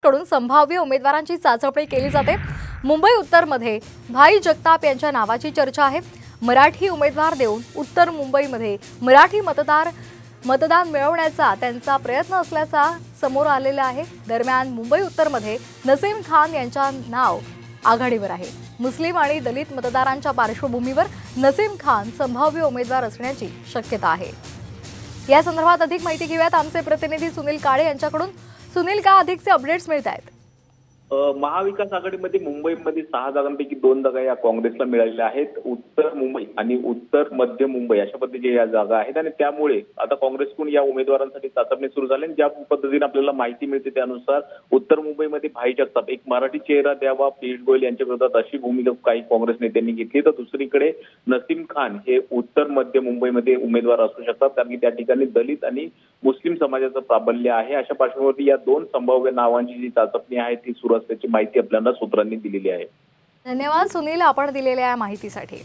काँग्रेसकडून संभाव्य उमेदवारांची चाचपणी केली जाते। मुंबई उत्तरमध्ये भाई जगताप यांच्या नावाची चर्चा आहे। मराठी उमेदवार देऊन उत्तर मुंबईमध्ये मराठी मतदान मिळवण्याचा त्यांचा प्रयत्न असल्याचा समोर आलेला आहे। दरम्यान मुंबई उत्तरमध्ये नसीम खान यांचा नाव आघाडीवर आहे। मुस्लिम आणि दलित मतदारांच्या पार्श्वभूमीवर नसीम खान संभाव्य उमेदवार असण्याची शक्यता आहे। या संदर्भात अधिक माहिती घेऊयात आमचे प्रतिनिधी सुनील काळे यांच्याकडून। सुनील, का अधिकचे अपडेट्स मिळत आहेत? महाविकास आघाडीमध्ये मुंबईमध्ये 6 जागांपैकी 2 जागा या काँग्रेसला मिळालेल्या आहेत। उत्तर मुंबई आणि उत्तर मध्य मुंबई अशा पद्धतीच्या या जागा आहेत आणि त्यामुळे आता काँग्रेसकडून या उमेदवारांसाठी चाचपणी सुरू झाली। ज्या पद्धतीने आपल्याला माहिती मिळते त्यानुसार उत्तर मुंबईमध्ये भाई जगताप एक मराठी चेहरा द्यावा पियुष गोयल यांच्या विरोधात अशी भूमिका काही काँग्रेस नेत्यांनी घेतली, तर दुसरीकडे नसीम खान हे उत्तर मध्य मुंबईमध्ये उमेदवार असू शकतात, कारण की त्या ठिकाणी दलित आणि मुस्लिम समाजाचं प्राबल्य आहे। अशा पार्श्वभूमीवर या 2 संभाव्य नावांची जी चाचपणी आहे ती सुरू असल्याची माहिती आपल्याला सूत्रांनी दिलेली आहे। धन्यवाद सुनील, आपण दिलेल्या माहितीसाठी।